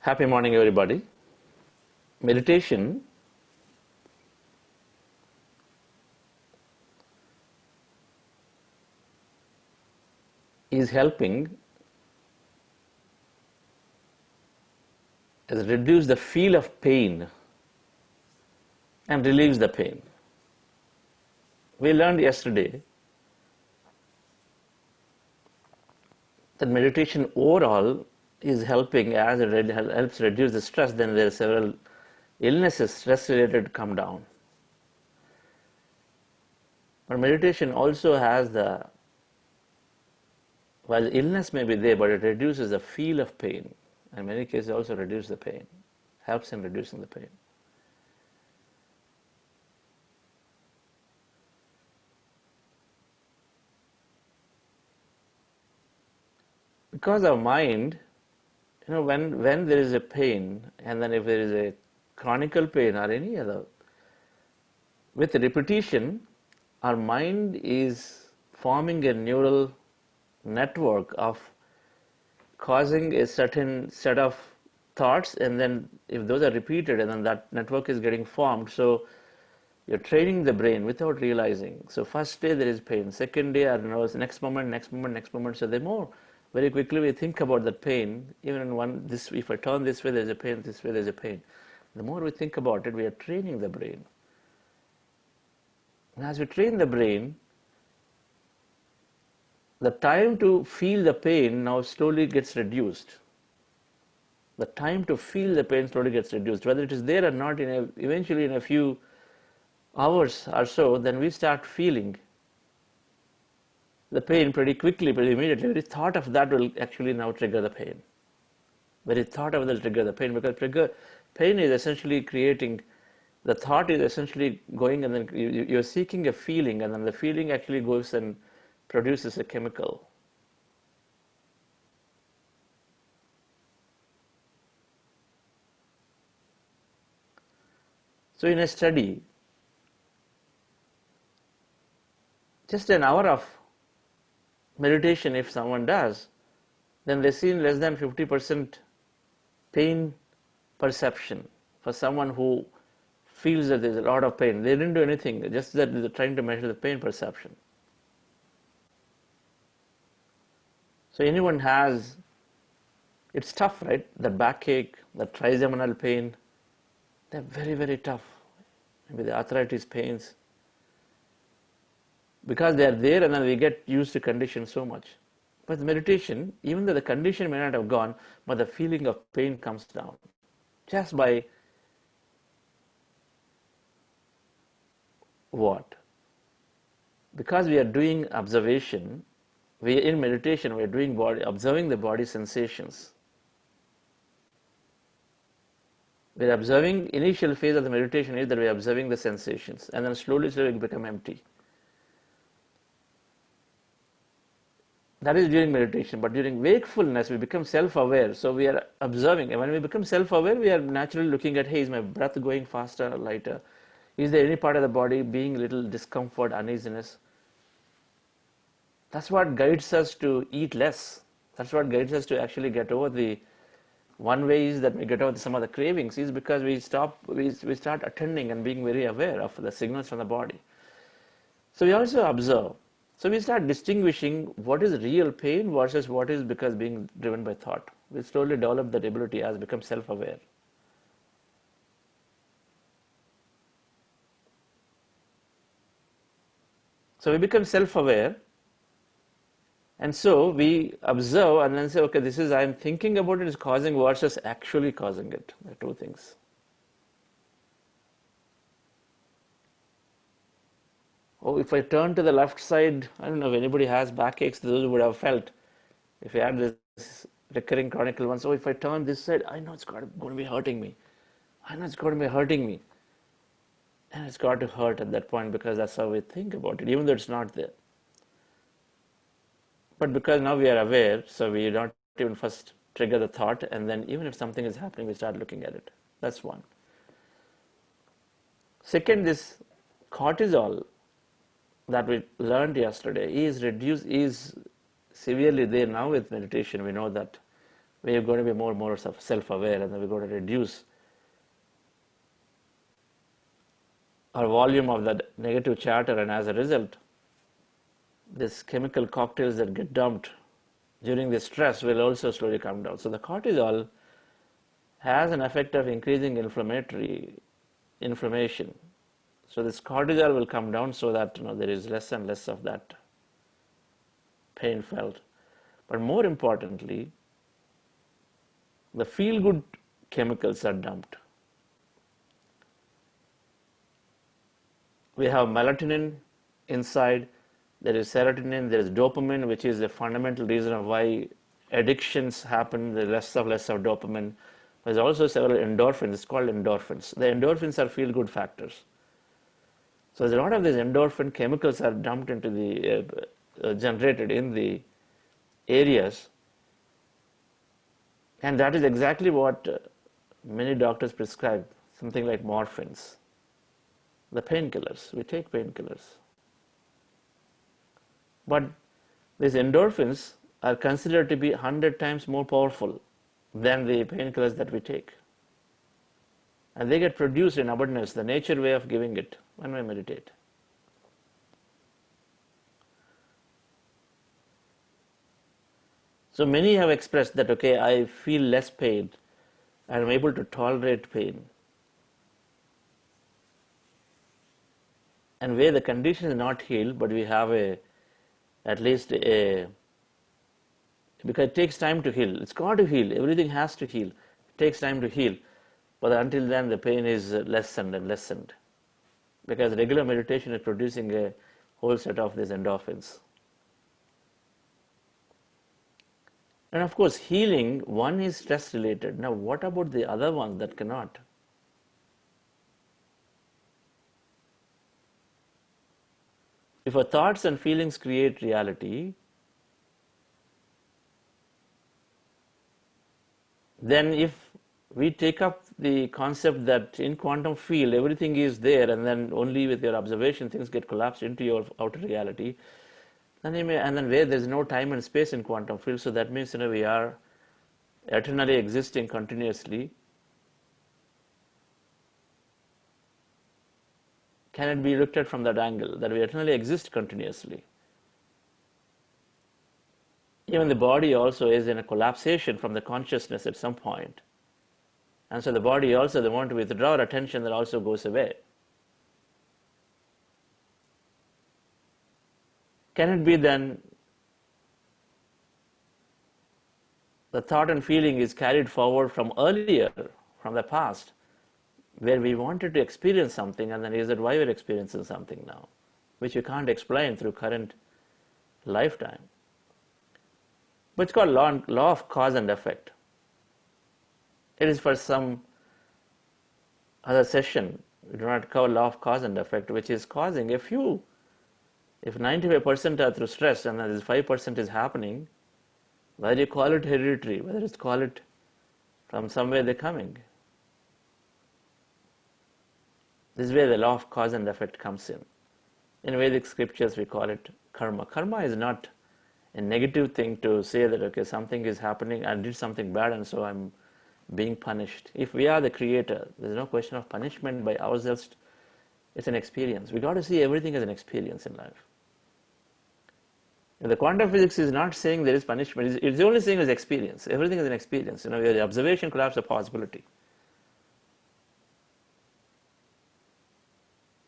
Happy morning, everybody. Meditation is helping us reduce the feel of pain and relieves the pain. We learned yesterday that meditation overall is helping as it helps reduce the stress. Then there are several illnesses, stress-related, come down. But meditation also has while the illness may be there, but it reduces the feel of pain. In many cases, also reduces the pain, helps in reducing the pain. Because our mind, when there is a pain, and then if there is a chronic pain or any other, with repetition, our mind is forming a neural network of causing a certain set of thoughts, and then if those are repeated, and then that network is getting formed. So you're training the brain without realizing. So first day there is pain, second day, I don't know, next moment. So the more very quickly we think about the pain, even in if I turn this way there's a pain, this way there's a pain. The more we think about it, we are training the brain. And as we train the brain, the time to feel the pain now slowly gets reduced. The time to feel the pain slowly gets reduced. Whether it is there or not, eventually in a few hours or so, then we start feeling the pain pretty quickly, pretty immediately. Very thought of that will actually now trigger the pain. Very thought of that will trigger the pain, because pain is essentially creating, the thought is essentially going, and then you're seeking a feeling, and then the feeling actually goes and produces a chemical. So in a study, just an hour of meditation, if someone does, then they see less than 50% pain perception. For someone who feels that there's a lot of pain, they didn't do anything, just that they're trying to measure the pain perception. So anyone has, it's tough, right? The backache, the trigeminal pain, they're very, very tough. Maybe the arthritis pains, because they are there, and then we get used to condition so much. But the meditation, even though the condition may not have gone, but the feeling of pain comes down just by what? Because we are doing observation, in meditation we are doing observing the body sensations. We are observing, initial phase of the meditation is that we are observing the sensations, and then slowly we become empty. That is during meditation. But during wakefulness, we become self-aware. So we are observing. And when we become self-aware, we are naturally looking at, hey, is my breath going faster or lighter? Is there any part of the body being a little discomfort, uneasiness? That's what guides us to eat less. That's what guides us to actually get over one way is that we get over some of the cravings is because we start attending and being very aware of the signals from the body. So we also observe. So we start distinguishing what is real pain versus what is because being driven by thought. We slowly develop that ability as we become self-aware. So we become self-aware, and so we observe and then say, okay, this is, I'm thinking about it is causing versus actually causing it. There are two things. Oh, if I turn to the left side, I don't know if anybody has backaches, those would have felt. If you had this recurring chronic one, so if I turn this side, I know it's going to be hurting me. I know it's going to be hurting me. And it's got to hurt at that point, because that's how we think about it, even though it's not there. But because now we are aware, so we don't even first trigger the thought, and then even if something is happening, we start looking at it. That's one. Second, this cortisol that we learned yesterday is severely there now with meditation. We know that we're going to be more and more self-aware, and then we're going to reduce our volume of that negative chatter, and as a result, these chemical cocktails that get dumped during the stress will also slowly come down. So the cortisol has an effect of increasing inflammation. So this cortisol will come down so that there is less and less of that pain felt. But more importantly, the feel-good chemicals are dumped. We have melatonin inside, there is serotonin, there is dopamine, which is the fundamental reason of why addictions happen, the less of dopamine. There's also several endorphins, it's called endorphins. The endorphins are feel-good factors. So there's a lot of these endorphin chemicals are dumped into the, generated in the areas, and that is exactly what many doctors prescribe, something like morphines, the painkillers. We take painkillers. But these endorphins are considered to be 100 times more powerful than the painkillers that we take. And they get produced in abundance, the nature way of giving it, when we meditate. So many have expressed that, okay, I feel less pain, I am able to tolerate pain. And where the condition is not healed, but we have at least because it takes time to heal. It's got to heal. Everything has to heal. It takes time to heal. But until then, the pain is lessened and lessened. Because regular meditation is producing a whole set of these endorphins. And of course, healing, one is stress related. Now, what about the other ones that cannot? If our thoughts and feelings create reality, then if we take up the concept that in quantum field everything is there, and then only with your observation things get collapsed into your outer reality, then and then where there's no time and space in quantum field, so that means we are eternally existing continuously. Can it be looked at from that angle, that we eternally exist continuously? Even the body also is in a collapsation from the consciousness at some point. And so the body also, the moment we withdraw our attention, that also goes away. Can it be then the thought and feeling is carried forward from earlier, from the past, where we wanted to experience something, and then is that why we're experiencing something now, which you can't explain through current lifetime? But it's called law of cause and effect. It is for some other session. We do not cover law of cause and effect, which is causing a few. If 95% are through stress and this 5% is happening, whether you call it hereditary, whether you call it from somewhere they're coming. This is where the law of cause and effect comes in. In Vedic scriptures, we call it karma. Karma is not a negative thing to say that, okay, something is happening, I did something bad and so I'm being punished. If we are the creator, there's no question of punishment by ourselves. It's an experience. We got to see everything as an experience in life. And the quantum physics is not saying there is punishment. It's only saying as experience. Everything is an experience. The observation collapse a possibility.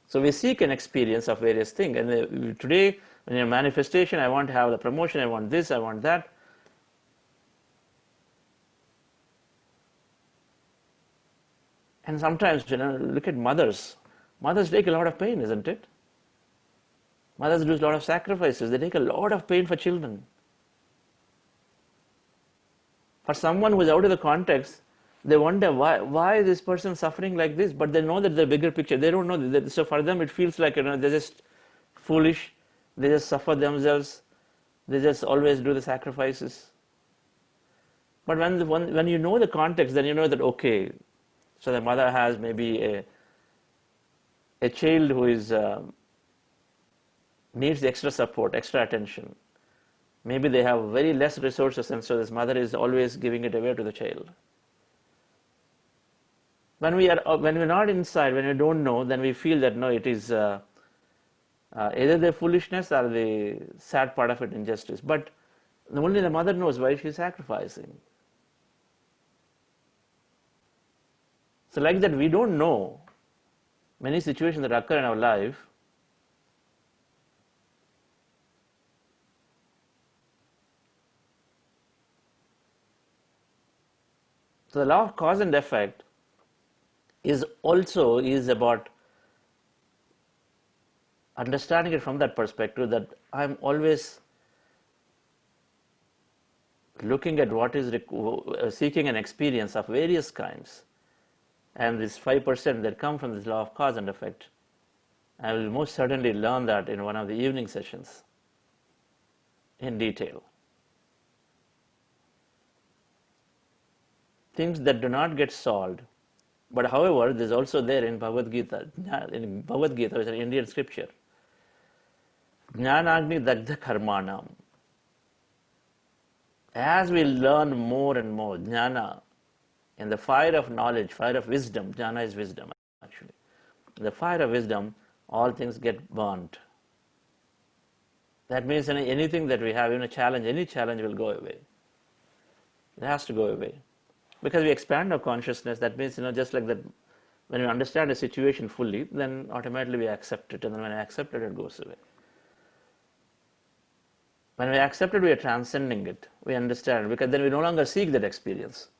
So we seek an experience of various things. And today, when you're manifestation, I want to have the promotion, I want this, I want that. And sometimes, look at mothers. Mothers take a lot of pain, isn't it? Mothers do a lot of sacrifices. They take a lot of pain for children. For someone who is out of the context, they wonder why is this person suffering like this, but they know that the bigger picture. They don't know that. So for them, it feels like they're just foolish. They just suffer themselves. They just always do the sacrifices. But when you know the context, then you know that, okay, so the mother has maybe a child who is needs extra support, extra attention. Maybe they have very less resources, and so this mother is always giving it away to the child. When we're not inside, when we don't know, then we feel that no, it is either the foolishness or the sad part of it, injustice. But only the mother knows why she's sacrificing. So like that, we don't know many situations that occur in our life. So the law of cause and effect is about understanding it from that perspective, that I'm always looking at what is seeking an experience of various kinds, and this 5% that come from this law of cause and effect, I will most certainly learn that in one of the evening sessions in detail. Things that do not get solved, but however, this is also there in Bhagavad Gita. In Bhagavad Gita, which is an Indian scripture, Jnanagni Dagdha Karmanam. As we learn more and more, jnana, in the fire of knowledge, fire of wisdom, jnana is wisdom actually. In the fire of wisdom, all things get burnt. That means anything that we have, even a challenge, any challenge will go away. It has to go away. Because we expand our consciousness, that means, just like that, when we understand a situation fully, then automatically we accept it, and then when I accept it, it goes away. When we accept it, we are transcending it. We understand, because then we no longer seek that experience.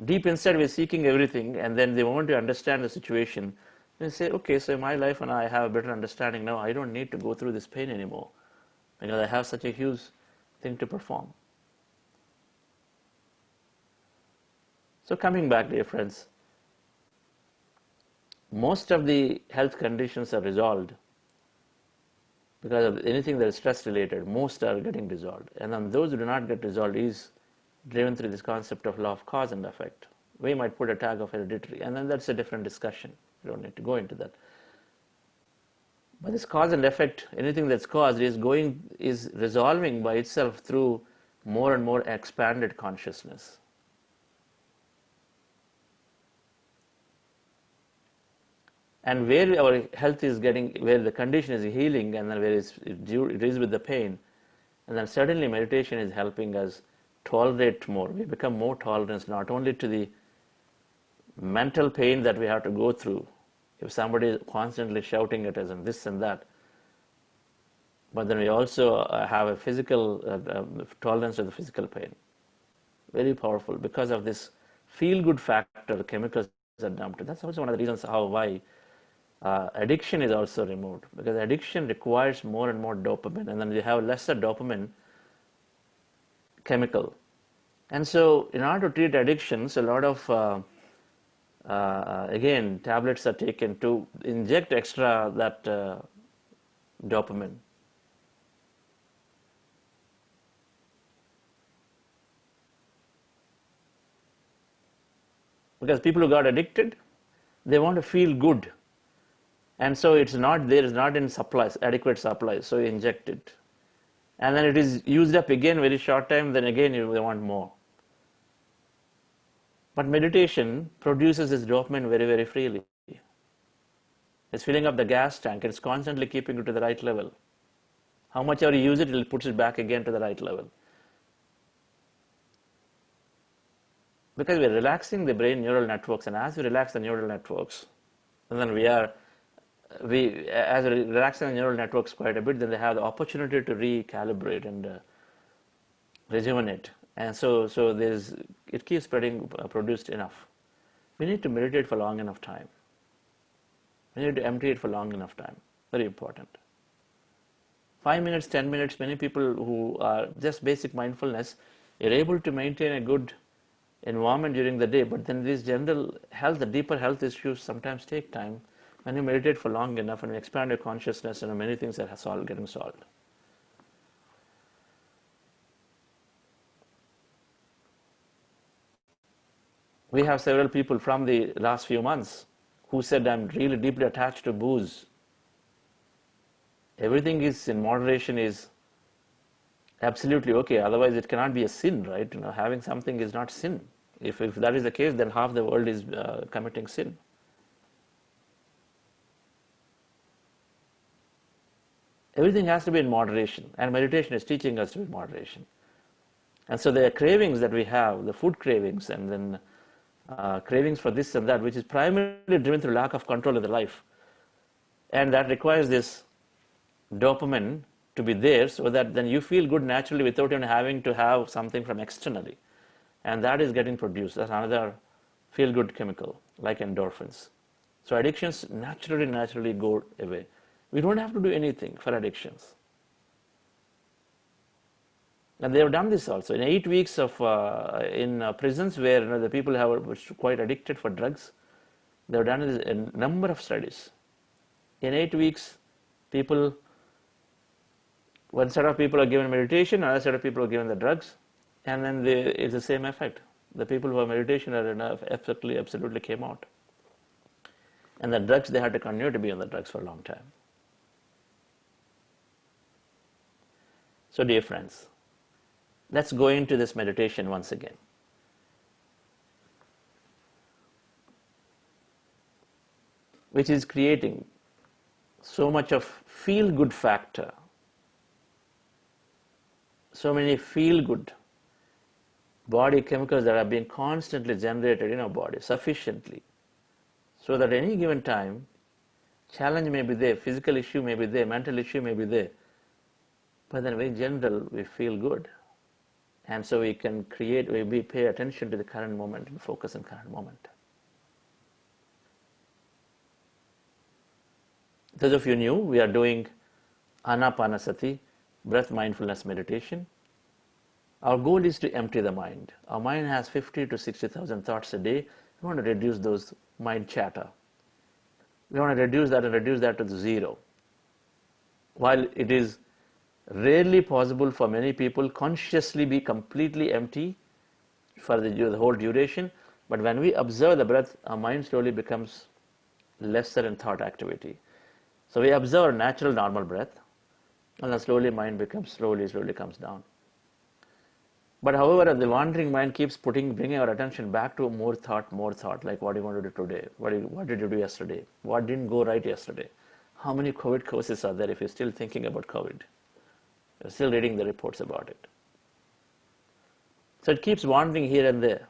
Deep inside, we're seeking everything, and then the moment we understand the situation, we say, okay, so in my life, and I have a better understanding now, I don't need to go through this pain anymore, because I have such a huge thing to perform. So coming back, dear friends, most of the health conditions are resolved because of anything that is stress related. Most are getting resolved, and then those who do not get resolved is driven through this concept of law of cause and effect. We might put a tag of hereditary, and then that's a different discussion. We don't need to go into that. But this cause and effect, anything that's caused is resolving by itself through more and more expanded consciousness. And where our health is where the condition is healing, and then where it is with the pain, and then certainly meditation is helping us tolerate more. We become more tolerant, not only to the mental pain that we have to go through, if somebody is constantly shouting at us and this and that, but then we also have a physical tolerance to the physical pain. Very powerful, because of this feel-good factor, chemicals are dumped. That's also one of the reasons why addiction is also removed, because addiction requires more and more dopamine, and then we have lesser dopamine chemical. And so in order to treat addictions, a lot of again, tablets are taken to inject extra that dopamine. Because people who got addicted, they want to feel good. And so it's not there, is not in supplies, adequate supplies, so you inject it. And then it is used up again very short time, then again they want more. But meditation produces this dopamine very, very freely. It's filling up the gas tank, it's constantly keeping it to the right level. How much ever you use it, it puts it back again to the right level. Because we're relaxing the brain neural networks, and as we relax the neural networks, and then as we relaxing the neural networks quite a bit, then they have the opportunity to recalibrate and rejuvenate. And so it keeps produced enough. We need to meditate for long enough time. We need to empty it for long enough time. Very important. 5 minutes, 10 minutes, many people who are just basic mindfulness are able to maintain a good environment during the day, but then these general health, the deeper health issues sometimes take time. When you meditate for long enough and you expand your consciousness, many things are getting solved. We have several people from the last few months who said, I'm really deeply attached to booze. Everything is in moderation is absolutely okay. Otherwise, it cannot be a sin, right? Having something is not sin. If that is the case, then half the world is committing sin. Everything has to be in moderation, and meditation is teaching us to be in moderation. And so the cravings that we have, the food cravings, and then cravings for this and that, which is primarily driven through lack of control of the life, and that requires this dopamine to be there, so that then you feel good naturally without even having to have something from externally, and that is getting produced. That's another feel-good chemical, like endorphins. So addictions naturally go away. We don't have to do anything for addictions. And they have done this also. In 8 weeks of in prisons where the people were quite addicted for drugs, they have done a number of studies. In 8 weeks, one set of people are given meditation, another set of people are given the drugs, and then it's the same effect. The people who have meditation absolutely came out. And the drugs, they had to continue to be on the drugs for a long time. So dear friends, let's go into this meditation once again. Which is creating so much of feel-good factor, so many feel-good body chemicals that are being constantly generated in our body sufficiently, so that at any given time, challenge may be there, physical issue may be there, mental issue may be there, but then in general we feel good. And so we can we pay attention to the current moment and focus on current moment. Those of you new, we are doing Anapanasati, breath mindfulness meditation. Our goal is to empty the mind. Our mind has 50 to 60,000 thoughts a day. We want to reduce those mind chatter. We want to reduce that to zero. While it is rarely possible for many people consciously be completely empty for the whole duration, but when we observe the breath, our mind slowly becomes lesser in thought activity. So we observe natural normal breath, and then slowly mind slowly comes down. But however, the wandering mind keeps bringing our attention back to more thought, like what do you want to do today? What did you do yesterday? What didn't go right yesterday? How many COVID cases are there if you're still thinking about COVID? You're still reading the reports about it. So it keeps wandering here and there.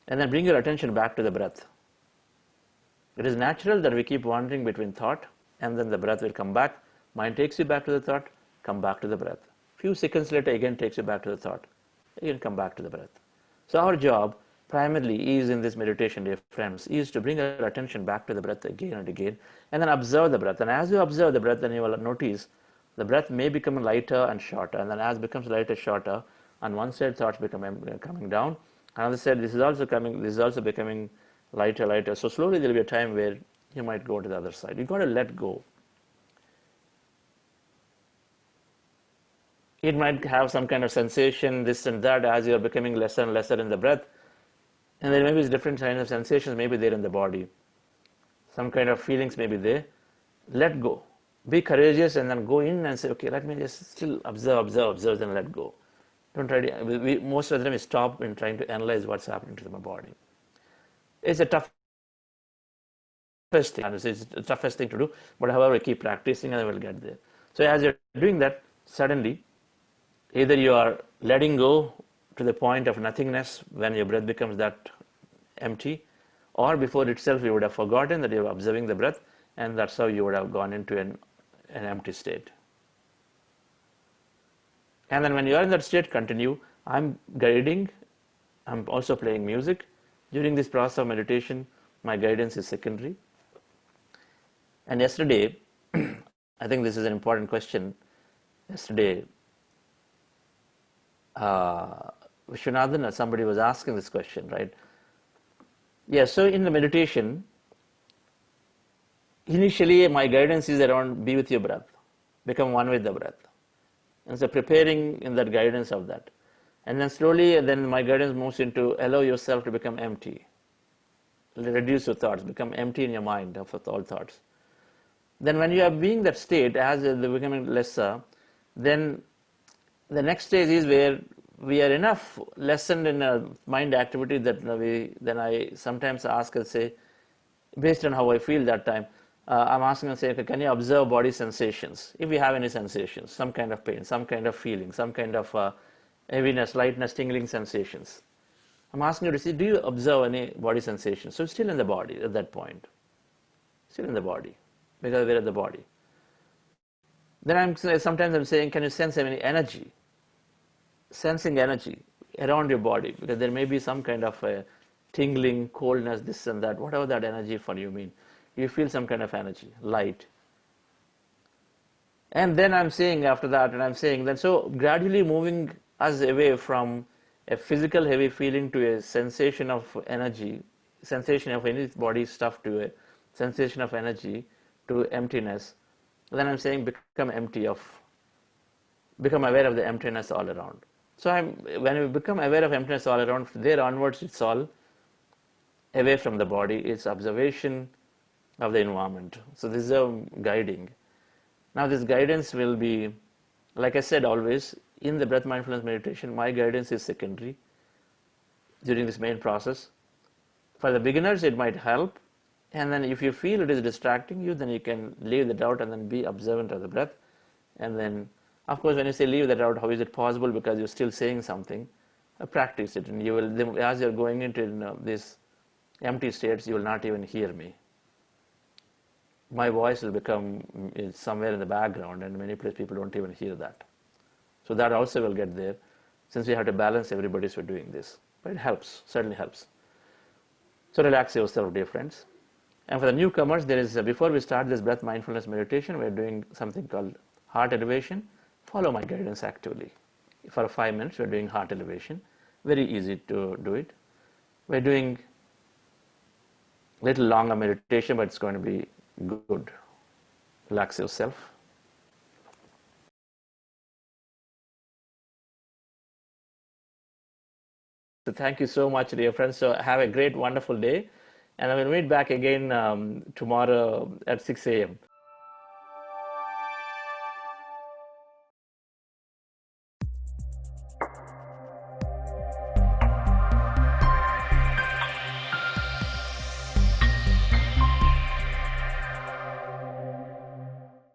And then bring your attention back to the breath. It is natural that we keep wandering between thought, and then the breath will come back. Mind takes you back to the thought, come back to the breath. Few seconds later, again takes you back to the thought. Again come back to the breath. So our job primarily is in this meditation, dear friends, is to bring our attention back to the breath again and again, and then observe the breath. And as you observe the breath, then you will notice the breath may become lighter and shorter, and then as it becomes lighter, shorter, on one side thoughts coming down, another side this is also becoming lighter. So slowly there will be a time where you might go to the other side. You've got to let go. It might have some kind of sensation, this and that, as you're becoming lesser and lesser in the breath. And then maybe different kinds of sensations may be there in the body. Some kind of feelings may be there. Let go. Be courageous and then go in and say, okay, let me just still observe, then let go. Don't try to, most of the time we stop in trying to analyze what's happening to my body. It's a toughest thing. It's the toughest thing to do, but however, keep practicing and we'll get there. So as you're doing that, suddenly, either you are letting go to the point of nothingness when your breath becomes that empty, or before itself you would have forgotten that you are observing the breath, and that's how you would have gone into an empty state. And then when you are in that state, continue. I'm guiding, I'm also playing music. During this process of meditation, my guidance is secondary. And yesterday, I think this is an important question. Yesterday, Vishwanathan or somebody was asking this question, right? Yeah, so in the meditation, initially my guidance is around be with your breath, become one with the breath. And so preparing in that guidance of that. And then slowly, then my guidance moves into allow yourself to become empty. Reduce your thoughts, become empty in your mind of all thoughts. Then when you are being that state, as they're becoming lesser, then The next stage is where we are enough lessened in a mind activity that then I sometimes ask and say, based on how I feel that time, I'm asking and say, okay, can you observe body sensations? If you have any sensations, some kind of pain, some kind of feeling, some kind of heaviness, lightness, tingling sensations. I'm asking you to see, do you observe any body sensations? So still in the body at that point. Still in the body, because we're at the body. Then sometimes I'm saying, can you sense any energy? Sensing energy around your body, because there may be some kind of a tingling, coldness, this and that, whatever that energy for you mean. You feel some kind of energy, light. And then I'm saying after that, and I'm saying then, so gradually moving us away from a physical heavy feeling to a sensation of energy, sensation of any body stuff to a sensation of energy to emptiness. Then I'm saying become aware of the emptiness all around. So when we become aware of emptiness all around, from there onwards it's all away from the body, it's observation of the environment. So this is a guiding. Now this guidance will be, like I said always, in the breath mindfulness meditation, my guidance is secondary during this main process. For the beginners, it might help. And then if you feel it is distracting you, then you can leave the doubt and then be observant of the breath. And then, of course, when you say leave the doubt, how is it possible? Because you're still saying something. Practice it, and you will, as you're going into these empty states, you will not even hear me. My voice will become somewhere in the background, and many places people don't even hear that. So that also will get there, since we have to balance everybody, so we're doing this. But it helps, certainly helps. So relax yourself, dear friends. And for the newcomers, there is, before we start this breath mindfulness meditation, we're doing something called heart elevation. Follow my guidance actively. For 5 minutes, we're doing heart elevation. Very easy to do it. We're doing a little longer meditation, but it's going to be good. Relax yourself. So thank you so much, dear friends. So have a great, wonderful day. And I will meet back again tomorrow at 6 a.m.